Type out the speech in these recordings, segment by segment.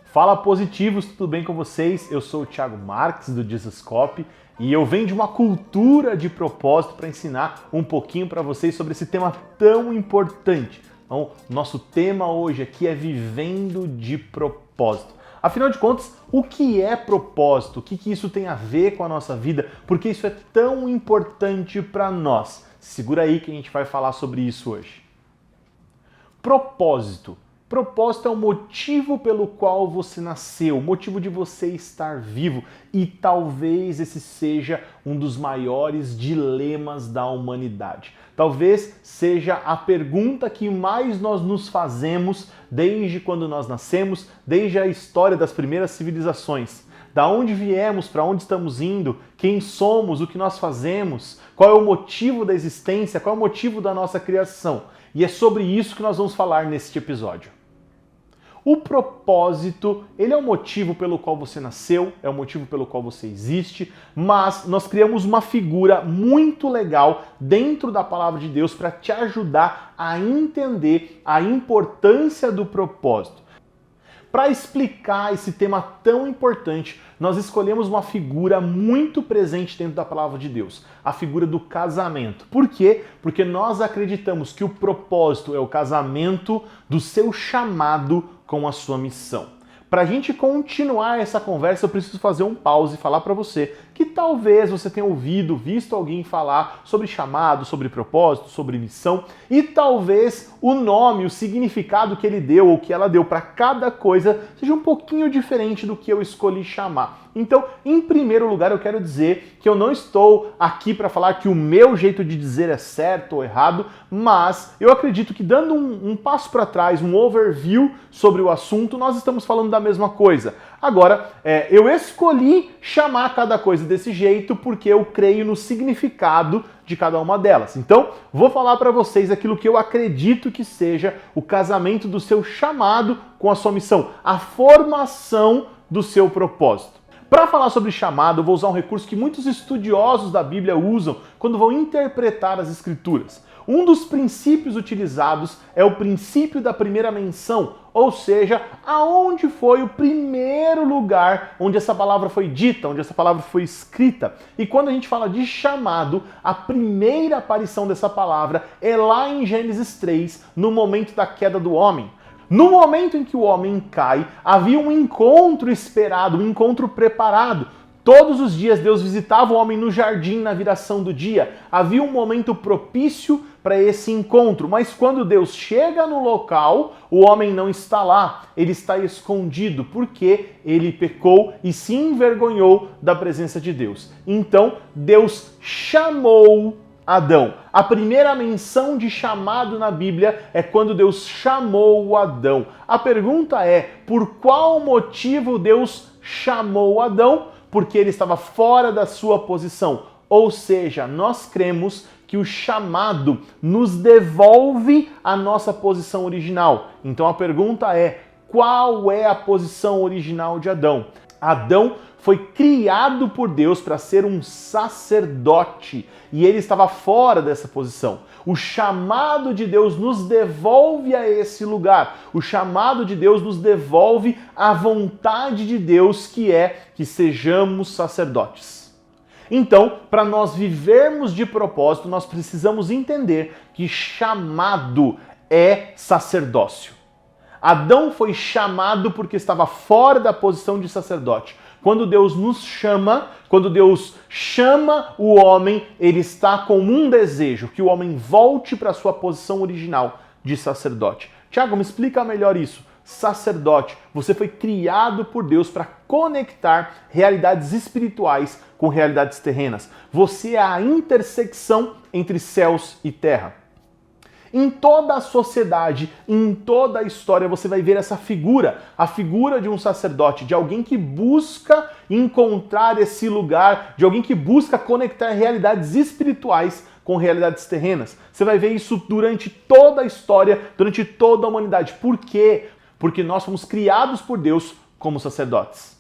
Fala positivos, tudo bem com vocês? Eu sou o Thiago Marques do Jesuscope e eu venho de uma cultura de propósito para ensinar um pouquinho para vocês sobre esse tema tão importante. Então, nosso tema hoje aqui é vivendo de propósito. Afinal de contas, o que é propósito? O que isso tem a ver com a nossa vida? Por que isso é tão importante para nós? Segura aí que a gente vai falar sobre isso hoje. Propósito. Propósito é o motivo pelo qual você nasceu, o motivo de você estar vivo, e talvez esse seja um dos maiores dilemas da humanidade. Talvez seja a pergunta que mais nós nos fazemos desde quando nós nascemos, desde a história das primeiras civilizações. Da onde viemos, para onde estamos indo, quem somos, o que nós fazemos, qual é o motivo da existência, qual é o motivo da nossa criação. E é sobre isso que nós vamos falar neste episódio. O propósito, ele é o motivo pelo qual você nasceu, é o motivo pelo qual você existe, mas nós criamos uma figura muito legal dentro da palavra de Deus para te ajudar a entender a importância do propósito. Para explicar esse tema tão importante, nós escolhemos uma figura muito presente dentro da palavra de Deus, a figura do casamento. Por quê? Porque nós acreditamos que o propósito é o casamento do seu chamado com a sua missão. Para a gente continuar essa conversa, eu preciso fazer um pause e falar para você que talvez você tenha visto alguém falar sobre chamado, sobre propósito, sobre missão, e talvez o nome, o significado que ele deu ou que ela deu para cada coisa seja um pouquinho diferente do que eu escolhi chamar. Então, em primeiro lugar, eu quero dizer que eu não estou aqui para falar que o meu jeito de dizer é certo ou errado, mas eu acredito que dando um passo para trás, um overview sobre o assunto, nós estamos falando da mesma coisa. Agora, eu escolhi chamar cada coisa desse jeito porque eu creio no significado de cada uma delas. Então, vou falar para vocês aquilo que eu acredito que seja o casamento do seu chamado com a sua missão, a formação do seu propósito. Para falar sobre chamado, eu vou usar um recurso que muitos estudiosos da Bíblia usam quando vão interpretar as Escrituras. Um dos princípios utilizados é o princípio da primeira menção, ou seja, aonde foi o primeiro lugar onde essa palavra foi dita, onde essa palavra foi escrita. E quando a gente fala de chamado, a primeira aparição dessa palavra é lá em Gênesis 3, no momento da queda do homem. No momento em que o homem cai, havia um encontro esperado, um encontro preparado. Todos os dias Deus visitava o homem no jardim na viração do dia. Havia um momento propício para esse encontro, mas quando Deus chega no local, o homem não está lá, ele está escondido, porque ele pecou e se envergonhou da presença de Deus. Então, Deus chamou Adão. A primeira menção de chamado na Bíblia é quando Deus chamou Adão. A pergunta é, por qual motivo Deus chamou Adão? Porque ele estava fora da sua posição. Ou seja, nós cremos que o chamado nos devolve a nossa posição original. Então a pergunta é, qual é a posição original de Adão? Adão foi criado por Deus para ser um sacerdote e ele estava fora dessa posição. O chamado de Deus nos devolve a esse lugar. O chamado de Deus nos devolve à vontade de Deus, que é que sejamos sacerdotes. Então, para nós vivermos de propósito, nós precisamos entender que chamado é sacerdócio. Adão foi chamado porque estava fora da posição de sacerdote. Quando Deus nos chama, quando Deus chama o homem, ele está com um desejo, que o homem volte para a sua posição original de sacerdote. Tiago, me explica melhor isso. Sacerdote, você foi criado por Deus para conectar realidades espirituais com realidades terrenas. Você é a intersecção entre céus e terra. Em toda a sociedade, em toda a história, você vai ver essa figura, a figura de um sacerdote, de alguém que busca encontrar esse lugar, de alguém que busca conectar realidades espirituais com realidades terrenas. Você vai ver isso durante toda a história, durante toda a humanidade. Por quê? Porque nós fomos criados por Deus como sacerdotes.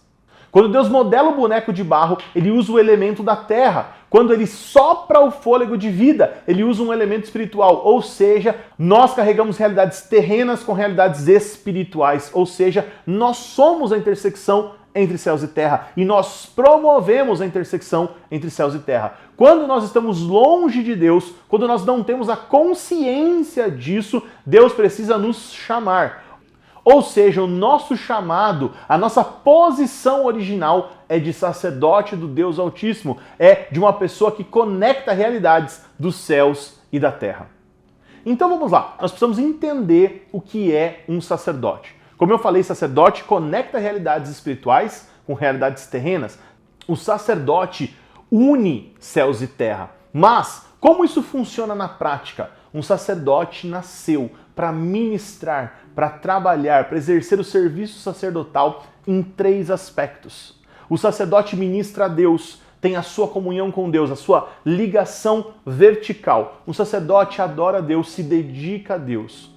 Quando Deus modela o boneco de barro, ele usa o elemento da terra. Quando ele sopra o fôlego de vida, ele usa um elemento espiritual, ou seja, nós carregamos realidades terrenas com realidades espirituais, ou seja, nós somos a intersecção entre céus e terra e nós promovemos a intersecção entre céus e terra. Quando nós estamos longe de Deus, quando nós não temos a consciência disso, Deus precisa nos chamar. Ou seja, o nosso chamado, a nossa posição original é de sacerdote do Deus Altíssimo, é de uma pessoa que conecta realidades dos céus e da terra. Então vamos lá, nós precisamos entender o que é um sacerdote. Como eu falei, sacerdote conecta realidades espirituais com realidades terrenas. O sacerdote une céus e terra. Mas como isso funciona na prática? Um sacerdote nasceu para ministrar, para trabalhar, para exercer o serviço sacerdotal em 3 aspectos. O sacerdote ministra a Deus, tem a sua comunhão com Deus, a sua ligação vertical. O sacerdote adora a Deus, se dedica a Deus.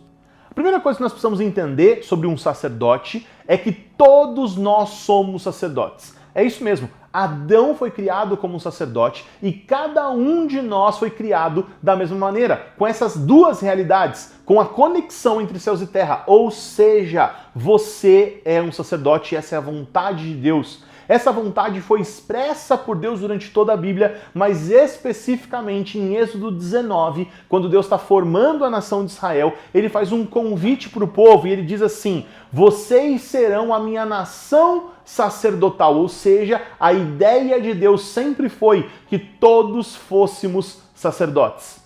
A primeira coisa que nós precisamos entender sobre um sacerdote é que todos nós somos sacerdotes. É isso mesmo. Adão foi criado como um sacerdote e cada um de nós foi criado da mesma maneira, com essas 2 realidades, com a conexão entre céus e terra. Ou seja, você é um sacerdote e essa é a vontade de Deus. Essa vontade foi expressa por Deus durante toda a Bíblia, mas especificamente em Êxodo 19, quando Deus está formando a nação de Israel, ele faz um convite para o povo e ele diz assim: vocês serão a minha nação sacerdotal. Ou seja, a ideia de Deus sempre foi que todos fôssemos sacerdotes.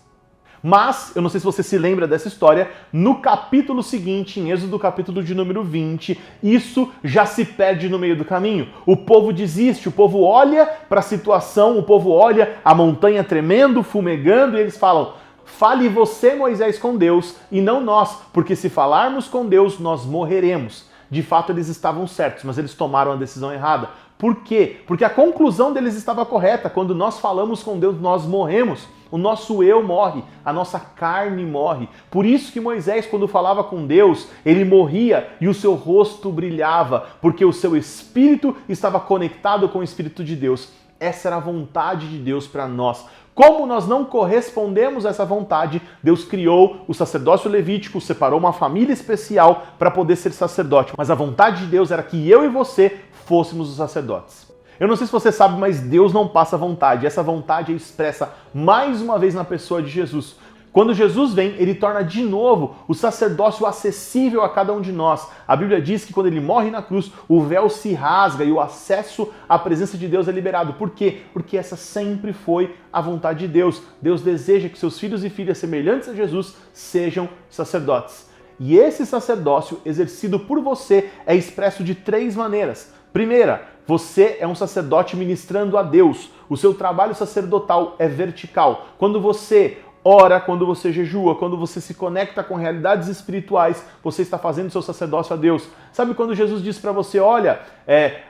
Mas, eu não sei se você se lembra dessa história, no capítulo seguinte, em Êxodo capítulo de número 20, isso já se perde no meio do caminho. O povo desiste, o povo olha para a situação, o povo olha a montanha tremendo, fumegando, e eles falam: fale você, Moisés, com Deus, e não nós, porque se falarmos com Deus, nós morreremos. De fato, eles estavam certos, mas eles tomaram a decisão errada. Por quê? Porque a conclusão deles estava correta. Quando nós falamos com Deus, nós morremos. O nosso eu morre, a nossa carne morre. Por isso que Moisés, quando falava com Deus, ele morria e o seu rosto brilhava, porque o seu espírito estava conectado com o Espírito de Deus. Essa era a vontade de Deus para nós. Como nós não correspondemos a essa vontade, Deus criou o sacerdócio levítico, separou uma família especial para poder ser sacerdote. Mas a vontade de Deus era que eu e você fôssemos os sacerdotes. Eu não sei se você sabe, mas Deus não passa vontade. Essa vontade é expressa mais uma vez na pessoa de Jesus. Quando Jesus vem, ele torna de novo o sacerdócio acessível a cada um de nós. A Bíblia diz que quando ele morre na cruz, o véu se rasga e o acesso à presença de Deus é liberado. Por quê? Porque essa sempre foi a vontade de Deus. Deus deseja que seus filhos e filhas semelhantes a Jesus sejam sacerdotes. E esse sacerdócio exercido por você é expresso de 3 maneiras. Primeira, você é um sacerdote ministrando a Deus. O seu trabalho sacerdotal é vertical. Quando você ora, quando você jejua, quando você se conecta com realidades espirituais, você está fazendo seu sacerdócio a Deus. Sabe quando Jesus diz para você: olha,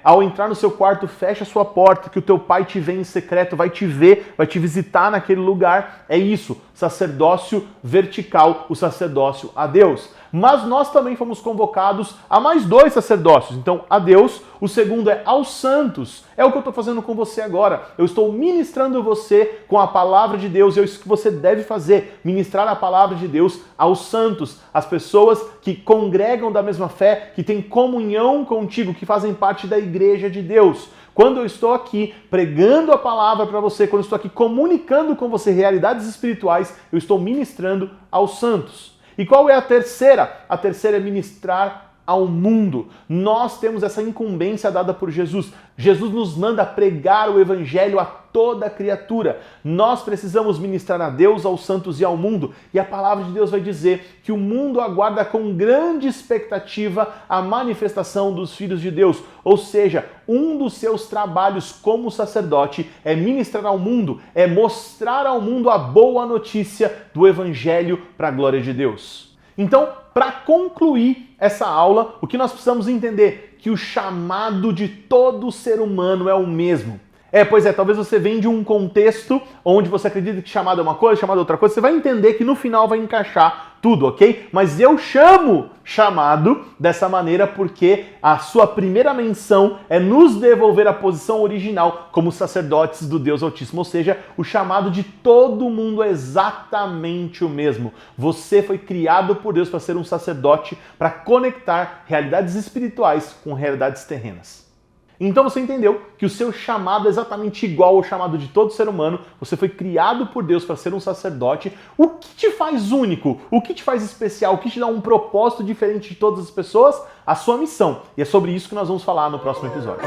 ao entrar no seu quarto, fecha a sua porta, que o teu pai te vê em secreto, vai te ver, vai te visitar naquele lugar. É isso, sacerdócio vertical, o sacerdócio a Deus. Mas nós também fomos convocados a mais 2 sacerdócios. Então, a Deus, o segundo é aos santos. É o que eu estou fazendo com você agora. Eu estou ministrando você com a palavra de Deus. E é isso que você deve fazer, ministrar a palavra de Deus aos santos, as pessoas que congregam da mesma fé, que têm comunhão contigo, que fazem parte da igreja de Deus. Quando eu estou aqui pregando a palavra para você, quando eu estou aqui comunicando com você realidades espirituais, eu estou ministrando aos santos. E qual é a terceira? A terceira é ministrar ao mundo. Nós temos essa incumbência dada por Jesus. Jesus nos manda pregar o evangelho a toda criatura. Nós precisamos ministrar a Deus, aos santos e ao mundo. E a palavra de Deus vai dizer que o mundo aguarda com grande expectativa a manifestação dos filhos de Deus. Ou seja, um dos seus trabalhos como sacerdote é ministrar ao mundo, é mostrar ao mundo a boa notícia do evangelho para a glória de Deus. Então, para concluir essa aula, o que nós precisamos entender? Que o chamado de todo ser humano é o mesmo. Pois é, talvez você vem de um contexto onde você acredita que chamado é uma coisa, chamado é outra coisa, você vai entender que no final vai encaixar tudo, ok? Mas eu chamo chamado dessa maneira porque a sua primeira menção é nos devolver a posição original como sacerdotes do Deus Altíssimo, ou seja, o chamado de todo mundo é exatamente o mesmo. Você foi criado por Deus para ser um sacerdote, para conectar realidades espirituais com realidades terrenas. Então você entendeu que o seu chamado é exatamente igual ao chamado de todo ser humano, você foi criado por Deus para ser um sacerdote. O que te faz único? O que te faz especial? O que te dá um propósito diferente de todas as pessoas? A sua missão. E é sobre isso que nós vamos falar no próximo episódio.